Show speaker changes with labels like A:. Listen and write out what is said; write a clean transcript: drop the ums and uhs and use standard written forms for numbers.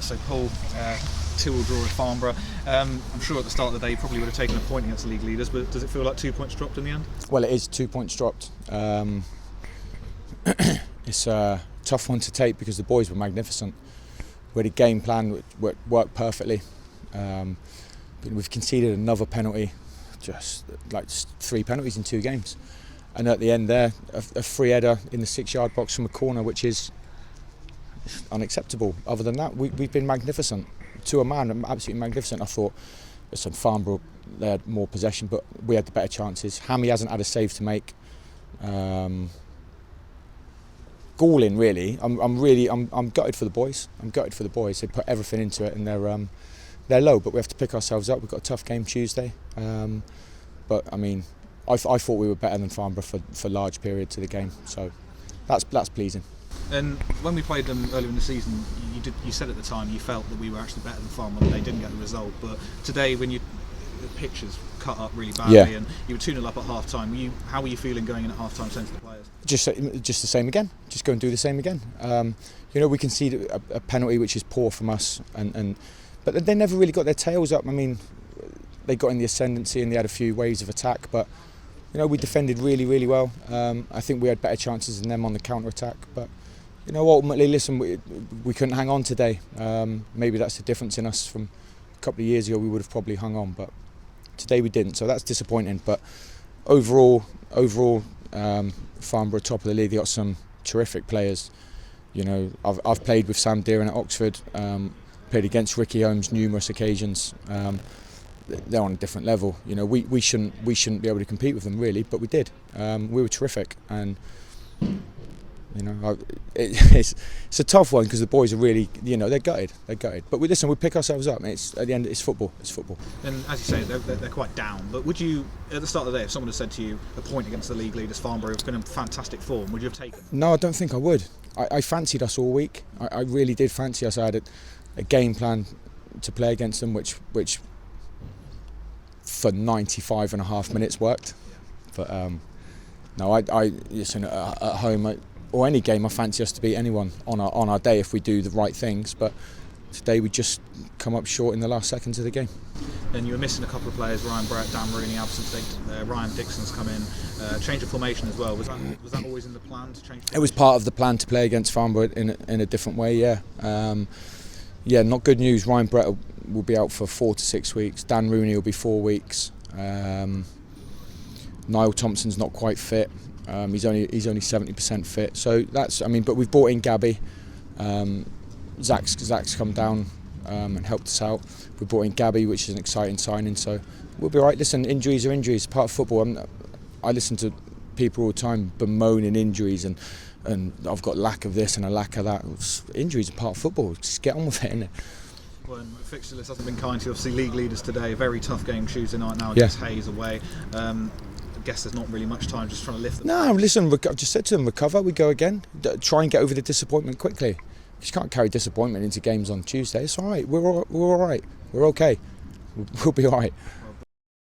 A: So Paul, 2-2 draw at Farnborough. I'm sure at the start of the day you probably would have taken a point against the league leaders, but does it feel like 2 points dropped in the end?
B: Well, it is 2 points dropped. It's a tough one to take because the boys were magnificent. We had a game plan which worked perfectly. But we've conceded another penalty, just 3 penalties in 2 games. And at the end there, a free header in the 6-yard box from a corner, which is unacceptable. Other than that, we've been magnificent. To a man, absolutely magnificent. I thought, listen, Farnborough, they had more possession, but we had the better chances. Hammy hasn't had a save to make. Galling, really. I'm gutted for the boys. They put everything into it, and they're low. But we have to pick ourselves up. We've got a tough game Tuesday. But I mean, I thought we were better than Farnborough for large periods of the game. So that's pleasing.
A: And when we played them earlier in the season, you said at the time you felt that we were actually better than Farnborough. They didn't get the result, but today when the pictures cut up really badly, and you were 2-0 up at half time, how were you feeling going in at half time saying to the players? Just
B: the same again. Just go and do the same again. We conceded a penalty which is poor from us, but they never really got their tails up. I mean, they got in the ascendancy and they had a few waves of attack, but we defended really, really well. I think we had better chances than them on the counter attack, but ultimately, listen, we couldn't hang on today. Maybe that's the difference in us. From a couple of years ago, we would have probably hung on, but today we didn't, so that's disappointing. But overall, Farnborough top of the league. They got some terrific players. I've played with Sam Deering at Oxford, played against Ricky Holmes numerous occasions. They're on a different level. We shouldn't be able to compete with them really, but we did. We were terrific, and it's a tough one because the boys are really, they're gutted. But we pick ourselves up. At the end, it's football.
A: And as you say, they're quite down. But would you, at the start of the day, if someone had said to you a point against the league leaders, Farnborough have been in fantastic form, would you have taken it?
B: No, I don't think I would. I fancied us all week. I really did fancy us. I had a game plan to play against them, which for 95.5 minutes worked. But no, I listen, at home. Or any game, I fancy us to beat anyone on our day if we do the right things. But today we just come up short in the last seconds of the game.
A: And you were missing a couple of players, Ryan Brett, Dan Rooney absent, Ryan Dixon's come in, change of formation as well. Was that always in the plan to change formation?
B: It was part of the plan to play against Farnborough in a different way, yeah. Not good news. Ryan Brett will be out for 4 to 6 weeks. Dan Rooney will be 4 weeks. Niall Thompson's not quite fit. He's only 70% fit, so but we've brought in Gabby. Zach's come down and helped us out. We brought in Gabby, which is an exciting signing, so we'll be all right. Listen, injuries are injuries, part of football. I listen to people all the time bemoaning injuries and I've got lack of this and a lack of that. Injuries are part of football. Just get on with it, innit?
A: Well, the fixture list hasn't been kind to you. Obviously, league leaders today. A very tough game Tuesday night now against Hayes away. I guess there's not really much time, just trying to lift them. No,
B: listen, I've just said to them, recover, we go again. Try and get over the disappointment quickly. You can't carry disappointment into games on Tuesday. It's all right, we're all right, we're okay, we'll be all right.